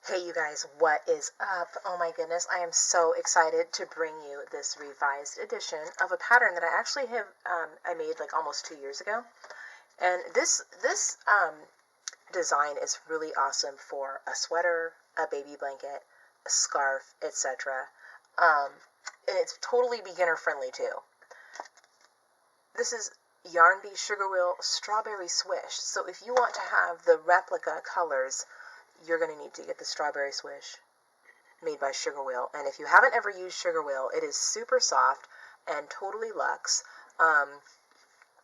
Hey you guys, what is up? Oh my goodness, I am so excited to bring you this revised edition of a pattern that I actually have I made like almost 2 years ago. And this design is really awesome for a sweater, a baby blanket, a scarf, etc. And it's totally beginner friendly too. This is Yarn Bee Sugar Wheel Strawberry Swish. So if you want to have the replica colors, you're going to need to get the Strawberry Swish made by Sugar Wheel. And if you haven't ever used Sugar Wheel, it is super soft and totally luxe.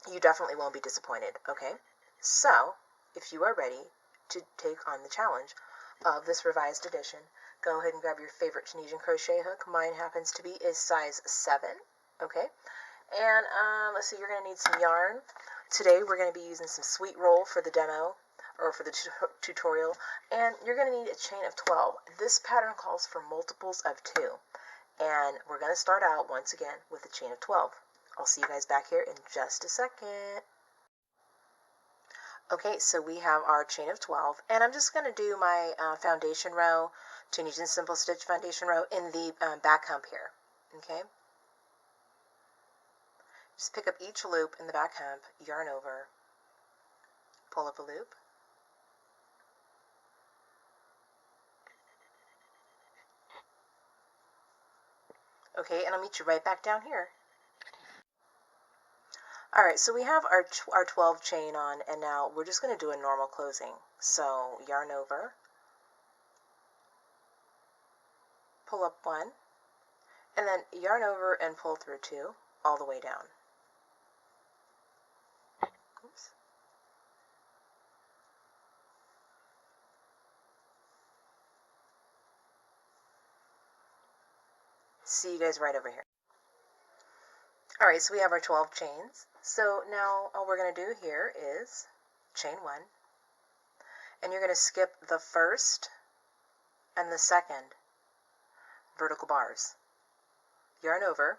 You definitely won't be disappointed, okay? So, if you are ready to take on the challenge of this revised edition, go ahead and grab your favorite Tunisian crochet hook. Mine happens to be is size 7, okay? And let's see, you're going to need some yarn. Today we're going to be using some sweet roll for the demo, or for the tutorial, and you're going to need a chain of 12. This pattern calls for multiples of 2, and we're going to start out once again with a chain of 12. I'll see you guys back here in just a second. Okay, so we have our chain of 12, and I'm just going to do my foundation row, Tunisian simple stitch foundation row in the back hump here, okay? Just pick up each loop in the back hump, yarn over, pull up a loop, okay, and I'll meet you right back down here. Alright, so we have our 12 chain on, and now we're just going to do a normal closing. So yarn over, pull up 1, and then yarn over and pull through 2 all the way down. Oops. See you guys right over here. Alright, so we have our 12 chains. So now all we're going to do here is chain 1, and you're going to skip the first and the second vertical bars. Yarn over,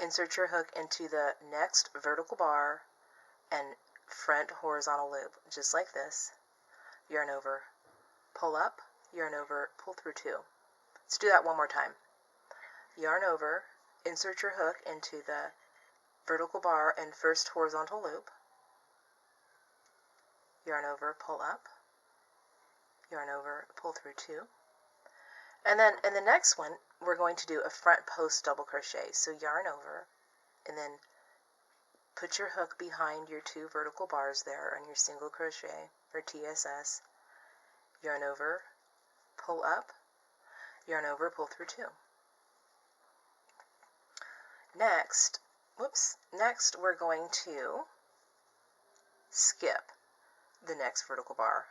insert your hook into the next vertical bar and front horizontal loop, just like this. Yarn over, pull up, yarn over, pull through 2. Let's do that one more time. Yarn over, insert your hook into the vertical bar and first horizontal loop. Yarn over, pull up, yarn over, pull through 2. And then in the next one, we're going to do a front post double crochet. So yarn over, and then put your hook behind your 2 vertical bars there on your single crochet or TSS. Yarn over, pull up, yarn over, pull through 2. Next we're going to skip the next vertical bar.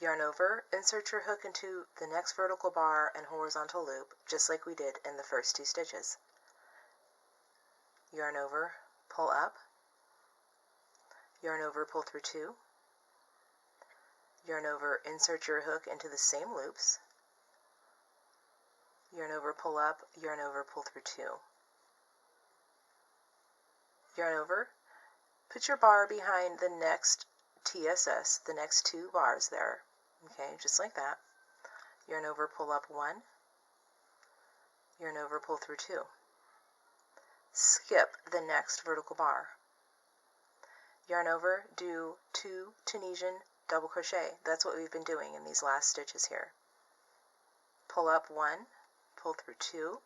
Yarn over, insert your hook into the next vertical bar and horizontal loop, just like we did in the first 2 stitches. Yarn over, pull up, yarn over, pull through 2. Yarn over, insert your hook into the same loops. Yarn over, pull up, yarn over, pull through 2. Yarn over, put your bar behind the next TSS, the next 2 bars there, okay, just like that. Yarn over, pull up 1, yarn over, pull through 2. Skip the next vertical bar. Yarn over, do 2 Tunisian double crochet. That's what we've been doing in these last stitches here. Pull up 1, pull through 2,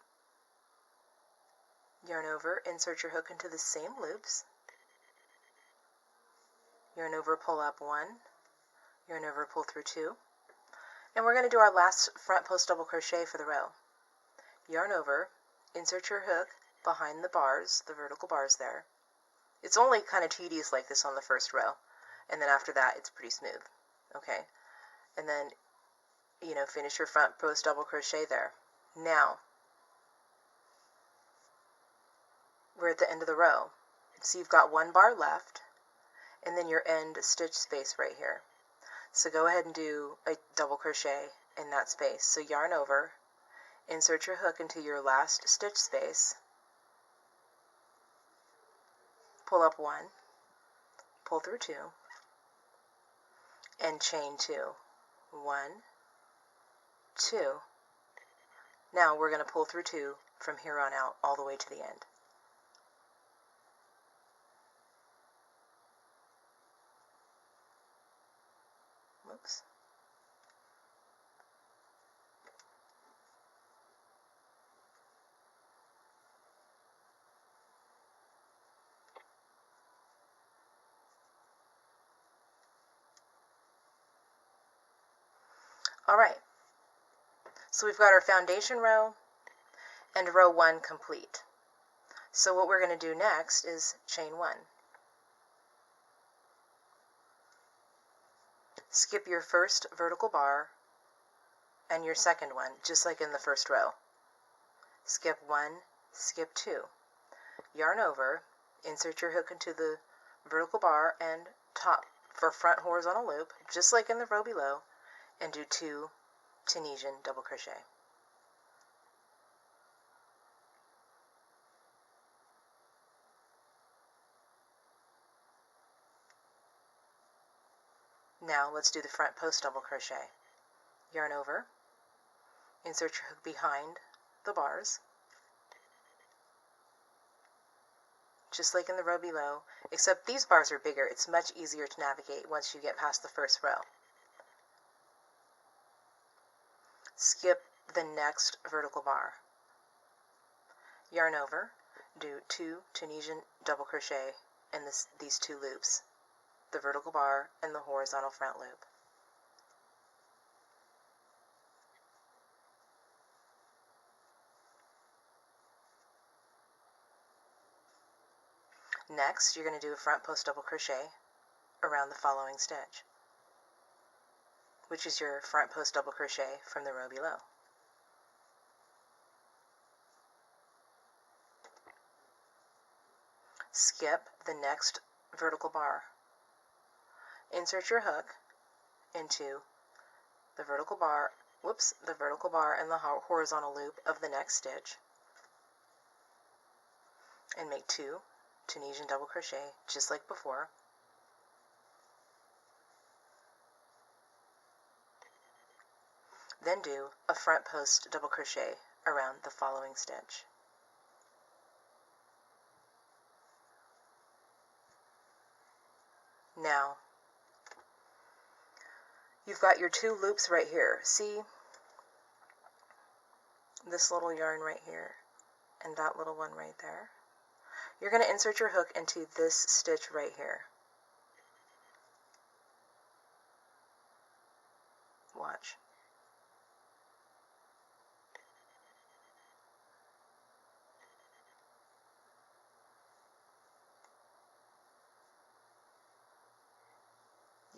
yarn over, insert your hook into the same loops, yarn over, pull up 1, yarn over, pull through 2, and we're going to do our last front post double crochet for the row. Yarn over, insert your hook behind the bars, the vertical bars there. It's only kind of tedious like this on the first row, and then after that it's pretty smooth, okay? And then, you know, finish your front post double crochet there. Now, we're at the end of the row. So you've got 1 bar left, and then your end stitch space right here. So go ahead and do a double crochet in that space. So yarn over, insert your hook into your last stitch space, pull up 1, pull through 2, and chain 2. 1, 2. Now we're going to pull through 2 from here on out all the way to the end. Whoops. All right, so we've got our foundation row and row 1 complete. So what we're going to do next is chain 1. Skip your first vertical bar and your second one, just like in the first row. Skip 1, skip 2. Yarn over, insert your hook into the vertical bar and top for front horizontal loop, just like in the row below, and do 2 Tunisian double crochet. Now let's do the front post double crochet. Yarn over, insert your hook behind the bars, just like in the row below, except these bars are bigger. It's much easier to navigate once you get past the first row. Skip the next vertical bar. Yarn over, do 2 Tunisian double crochet in these 2 loops, the vertical bar and the horizontal front loop. Next, you're going to do a front post double crochet around the following stitch, which is your front post double crochet from the row below. Skip the next vertical bar. Insert your hook into the vertical bar, the vertical bar and the horizontal loop of the next stitch, and make 2 Tunisian double crochet, just like before. Then do a front post double crochet around the following stitch. Now, you've got your 2 loops right here. See this little yarn right here and that little one right there? You're going to insert your hook into this stitch right here. Watch.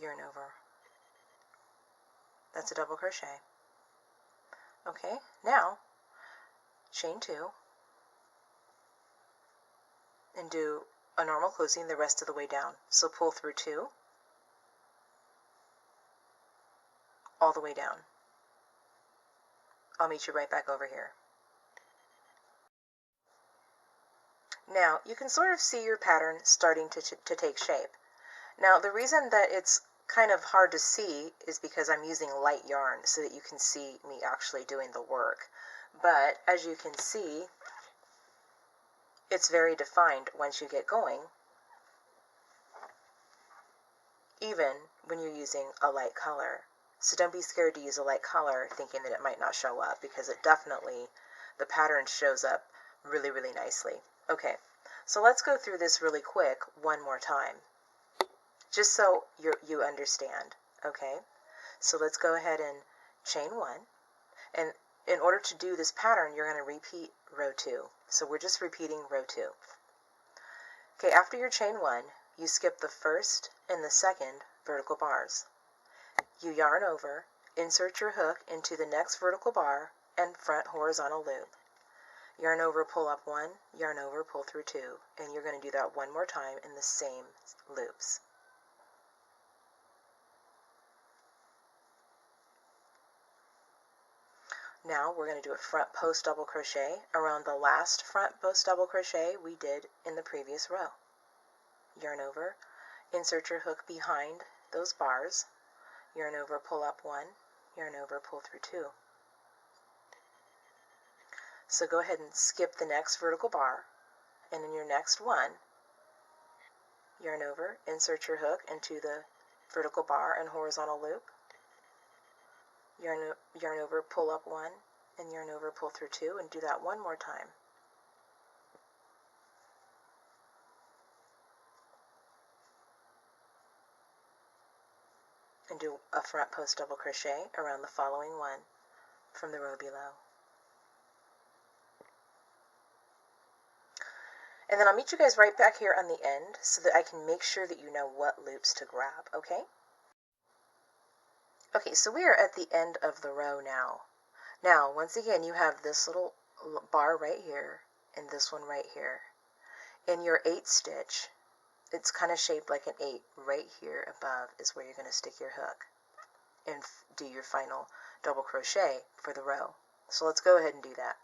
Yarn over. That's a double crochet. Okay, now chain 2 and do a normal closing the rest of the way down. So pull through 2 all the way down. I'll meet you right back over here. Now you can sort of see your pattern starting to take shape. Now the reason that it's kind of hard to see is because I'm using light yarn so that you can see me actually doing the work. But as you can see, it's very defined once you get going, even when you're using a light color. So don't be scared to use a light color thinking that it might not show up, because it definitely, the pattern shows up really, really nicely. Okay, so let's go through this really quick one more time, just so you understand. Okay, so let's go ahead and chain 1, and in order to do this pattern, you're going to repeat row 2. So we're just repeating row 2. Okay, after your chain 1, you skip the first and the second vertical bars. You yarn over, insert your hook into the next vertical bar and front horizontal loop. Yarn over, pull up 1, yarn over, pull through 2, and you're going to do that one more time in the same loops. Now we're going to do a front post double crochet around the last front post double crochet we did in the previous row. Yarn over, insert your hook behind those bars, yarn over, pull up 1, yarn over, pull through 2. So go ahead and skip the next vertical bar, and in your next one, yarn over, insert your hook into the vertical bar and horizontal loop, yarn over, pull up 1, and yarn over, pull through 2, and do that one more time. And do a front post double crochet around the following one from the row below. And then I'll meet you guys right back here on the end so that I can make sure that you know what loops to grab, okay? Okay, so we are at the end of the row now. Now, once again, you have this little bar right here and this one right here. In your 8th stitch, it's kind of shaped like an 8. Right here above is where you're going to stick your hook and do your final double crochet for the row. So let's go ahead and do that.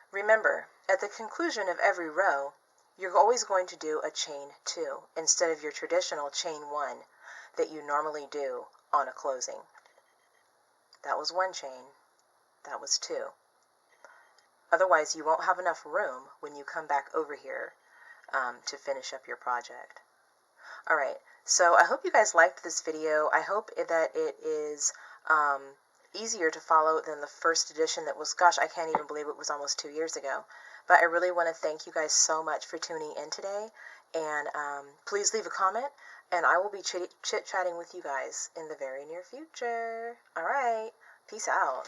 Remember, at the conclusion of every row, you're always going to do a chain 2 instead of your traditional chain 1 that you normally do on a closing. That was 1 chain, that was 2. Otherwise, you won't have enough room when you come back over here to finish up your project. Alright, so I hope you guys liked this video. I hope that it is easier to follow than the first edition that was, gosh, I can't even believe it was almost 2 years ago. But I really want to thank you guys so much for tuning in today. And please leave a comment, and I will be chit-chatting with you guys in the very near future. Alright, peace out.